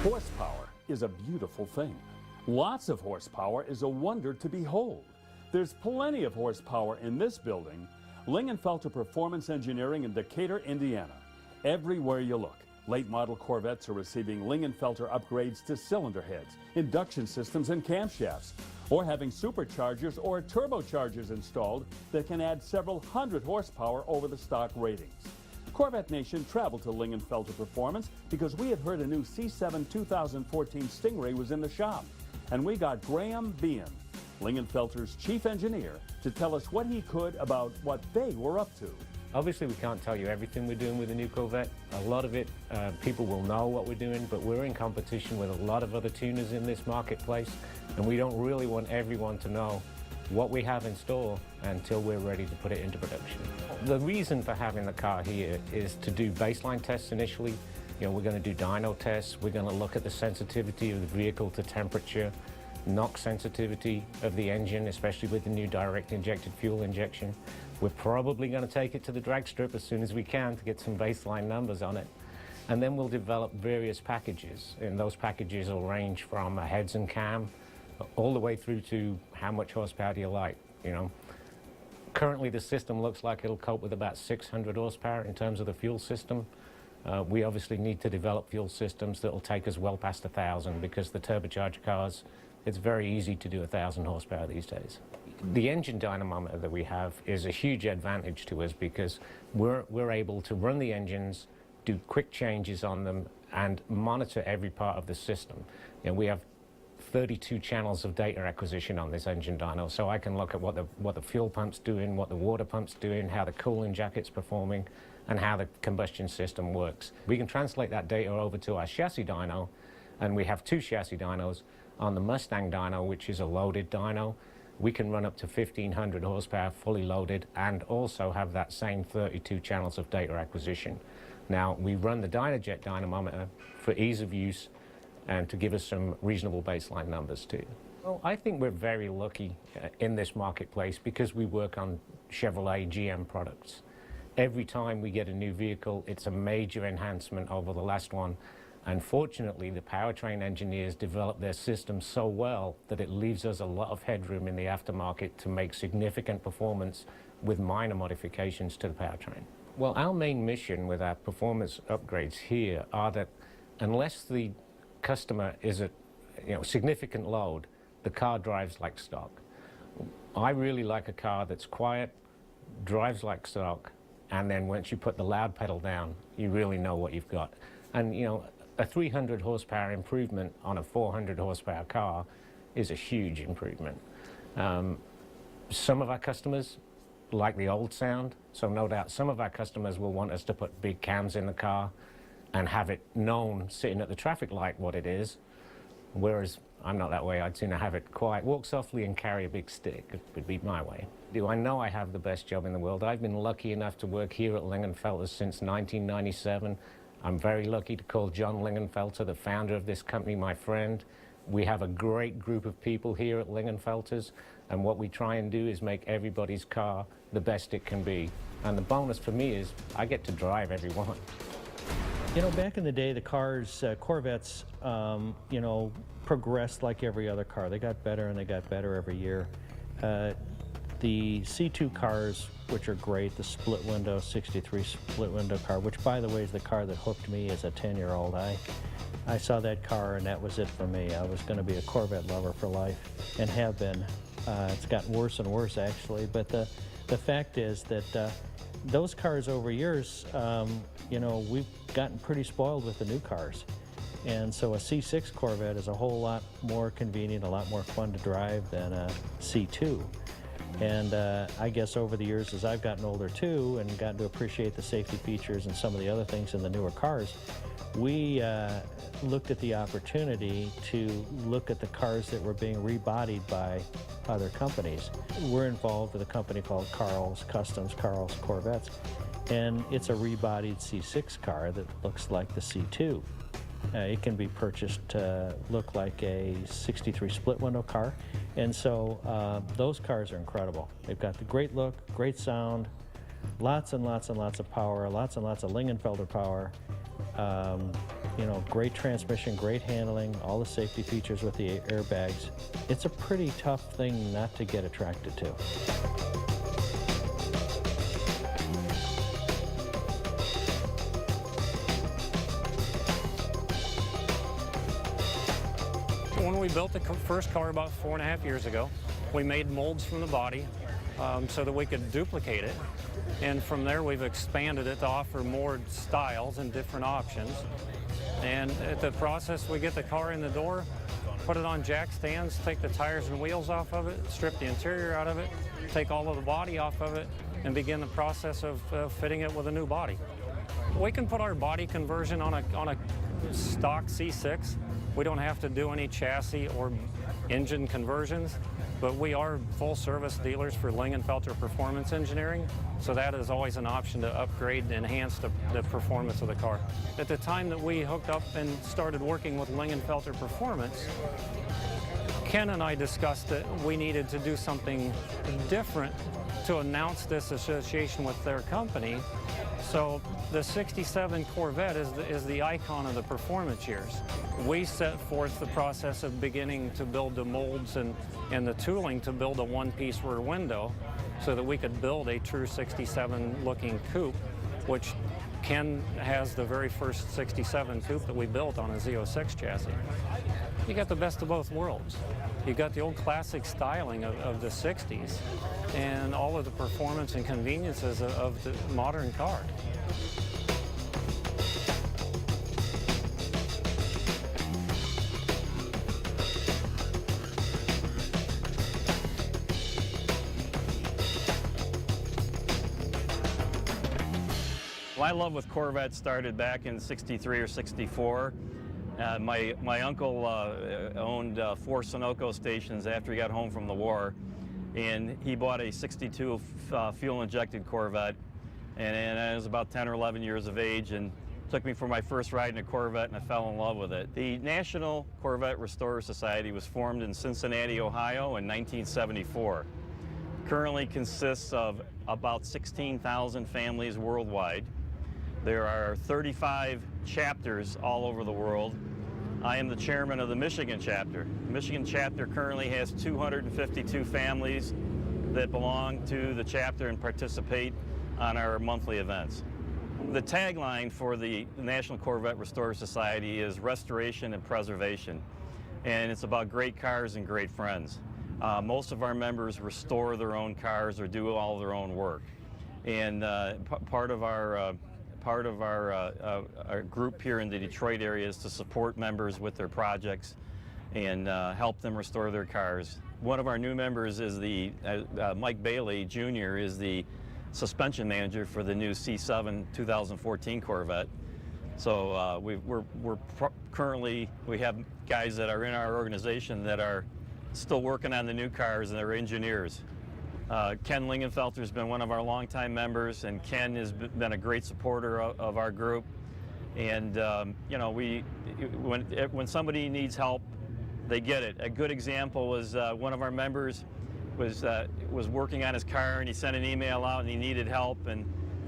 Horsepower is a beautiful thing. Lots of horsepower is a wonder to behold. There's plenty of horsepower in this building, Lingenfelter Performance Engineering in Decatur, Indiana. Everywhere you look, late model Corvettes are receiving Lingenfelter upgrades to cylinder heads, induction systems, and camshafts, or having superchargers or turbochargers installed that can add several hundred horsepower over the stock ratings. Corvette Nation traveled to Lingenfelter Performance because we had heard a new C7 2014 Stingray was in the shop. And we got Graham Behan, Lingenfelter's chief engineer, to tell us what he could about what they were up to. Obviously, we can't tell you everything we're doing with the new Corvette. A lot of it, people will know what we're doing, but we're in competition with a lot of other tuners in this marketplace, and we don't really want everyone to know what we have in store until we're ready to put it into production. The reason for having the car here is to do baseline tests initially. You know, we're going to do dyno tests. We're going to look at the sensitivity of the vehicle to temperature, knock sensitivity of the engine, especially with the new direct injected fuel injection. We're probably going to take it to the drag strip as soon as we can to get some baseline numbers on it. And then we'll develop various packages, and those packages will range from a heads and cam all the way through to how much horsepower do you like, you know. Currently the system looks like it'll cope with about 600 horsepower in terms of the fuel system. We obviously need to develop fuel systems that will take us well past 1,000, because the turbocharged cars, it's very easy to do 1,000 horsepower these days. The engine dynamometer that we have is a huge advantage to us because we're able to run the engines, do quick changes on them, and monitor every part of the system. You know, we have 32 channels of data acquisition on this engine dyno, so I can look at what the fuel pump's doing, what the water pump's doing, how the cooling jacket's performing, and how the combustion system works. We can translate that data over to our chassis dyno, and we have two chassis dynos. On the Mustang dyno, which is a loaded dyno, we can run up to 1,500 horsepower fully loaded and also have that same 32 channels of data acquisition. Now, we run the Dynajet dynamometer for ease of use and to give us some reasonable baseline numbers too. Well, I think we're very lucky in this marketplace because we work on Chevrolet GM products. Every time we get a new vehicle, it's a major enhancement over the last one. Unfortunately, the powertrain engineers develop their system so well that it leaves us a lot of headroom in the aftermarket to make significant performance with minor modifications to the powertrain. Well, our main mission with our performance upgrades here are that unless the customer is at significant load, the car drives like stock. I really like a car that's quiet, drives like stock, and then once you put the loud pedal down, you really know what you've got. And a 300 horsepower improvement on a 400 horsepower car is a huge improvement. Some of our customers like the old sound, so no doubt some of our customers will want us to put big cams in the car and have it known sitting at the traffic light what it is, whereas I'm not that way. I'd sooner have it quiet, walk softly and carry a big stick. It would be my way. I know I have the best job in the world. I've been lucky enough to work here at Lingenfelter since 1997. I'm very lucky to call John Lingenfelter, the founder of this company, my friend. We have a great group of people here at Lingenfelter's, and what we try and do is make everybody's car the best it can be. And the bonus for me is I get to drive every one. You know, back in the day, the cars, Corvettes, progressed like every other car. They got better and they got better every year. The C2 cars, which are great, the split window, 63 split window car, which by the way is the car that hooked me as a 10-year-old. I saw that car and that was it for me. I was going to be a Corvette lover for life and have been. It's gotten worse and worse actually, but the fact is that those cars over years, we've gotten pretty spoiled with the new cars. And so a C6 Corvette is a whole lot more convenient, a lot more fun to drive than a C2. And I guess over the years, as I've gotten older too and gotten to appreciate the safety features and some of the other things in the newer cars, we looked at the opportunity to look at the cars that were being rebodied by other companies. We're involved with a company called Karl's Customs, Karl's Corvettes, and it's a rebodied C6 car that looks like the C2. It can be purchased to look like a 63 split window car, and so those cars are incredible. They've got the great look, great sound, lots and lots and lots of power, lots and lots of Lingenfelter power, You know, great transmission, great handling, all the safety features with the airbags. It's a pretty tough thing not to get attracted to. When we built the first car about 4.5 years ago, we made molds from the body so that we could duplicate it. And from there, we've expanded it to offer more styles and different options. And at the process, we get the car in the door, put it on jack stands, take the tires and wheels off of it, strip the interior out of it, take all of the body off of it, and begin the process of fitting it with a new body. We can put our body conversion on a stock C6. We don't have to do any chassis or engine conversions, but we are full-service dealers for Lingenfelter Performance Engineering, so that is always an option to upgrade and enhance the performance of the car. At the time that we hooked up and started working with Lingenfelter Performance, Ken and I discussed that we needed to do something different to announce this association with their company. So the 67 Corvette is the icon of the performance years. We set forth the process of beginning to build the molds and the tooling to build a one-piece rear window so that we could build a true 67 looking coupe, which Ken has the very first 67 coupe that we built on a Z06 chassis. You got the best of both worlds. You got the old classic styling of the 60s and all of the performance and conveniences of the modern car. My love with Corvette started back in '63 or '64. My uncle owned 4 Sunoco stations after he got home from the war, and he bought a '62 fuel-injected Corvette, and I was about 10 or 11 years of age, and took me for my first ride in a Corvette, and I fell in love with it. The National Corvette Restorer Society was formed in Cincinnati, Ohio in 1974. Currently consists of about 16,000 families worldwide. There are 35 chapters all over the world. I am the chairman of the Michigan chapter. The Michigan chapter currently has 252 families that belong to the chapter and participate on our monthly events. The tagline for the National Corvette Restorer Society is restoration and preservation, and it's about great cars and great friends. Most of our members restore their own cars or do all their own work, and part of our group here in the Detroit area is to support members with their projects and help them restore their cars. One of our new members is Mike Bailey Jr. is the suspension manager for the new C7 2014 Corvette. So we have guys that are in our organization that are still working on the new cars, and they're engineers. Ken Lingenfelter has been one of our longtime members, and Ken has been a great supporter of our group. And you know, when somebody needs help, they get it. A good example was one of our members was working on his car, and he sent an email out and he needed help, and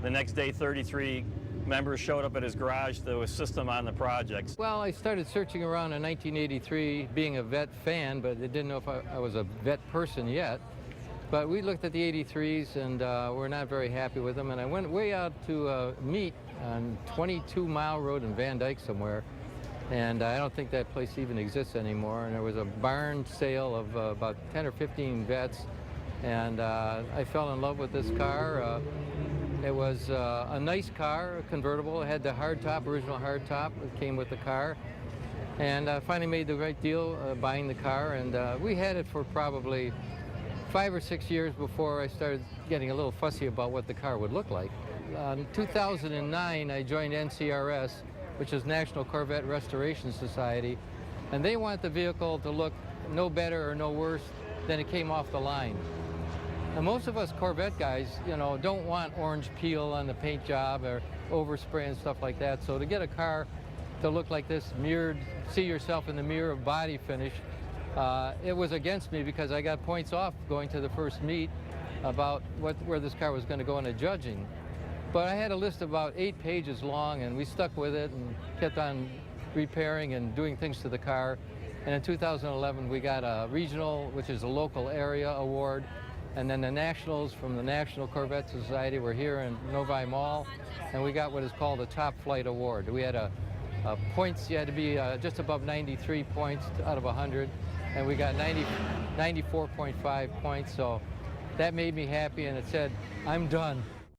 the next day 33 members showed up at his garage to assist him on the projects. Well, I started searching around in 1983, being a Vette fan, but I didn't know if I was a Vette person yet. But we looked at the 83s, and we're not very happy with them. And I went way out to meet on 22 Mile Road in Van Dyke somewhere. And I don't think that place even exists anymore. And there was a barn sale of about 10 or 15 Vettes. And I fell in love with this car. It was a nice car, a convertible. It had the hardtop, original hardtop that came with the car. And I finally made the right deal buying the car. And we had it for probably 5 or 6 years before I started getting a little fussy about what the car would look like. In 2009, I joined NCRS, which is National Corvette Restoration Society, and they want the vehicle to look no better or no worse than it came off the line. And most of us Corvette guys, you know, don't want orange peel on the paint job or overspray and stuff like that. So to get a car to look like this, mirrored, see yourself in the mirror of body finish, it was against me because I got points off going to the first meet about where this car was going to go in the judging. But I had a list about 8 pages long, and we stuck with it and kept on repairing and doing things to the car. And in 2011, we got a regional, which is a local area award, and then the nationals from the National Corvette Society were here in Novi Mall, and we got what is called a Top Flight Award. We had points, you had to be just above 93 points out of 100, and we got 94.5 points, so that made me happy, and it said, I'm done.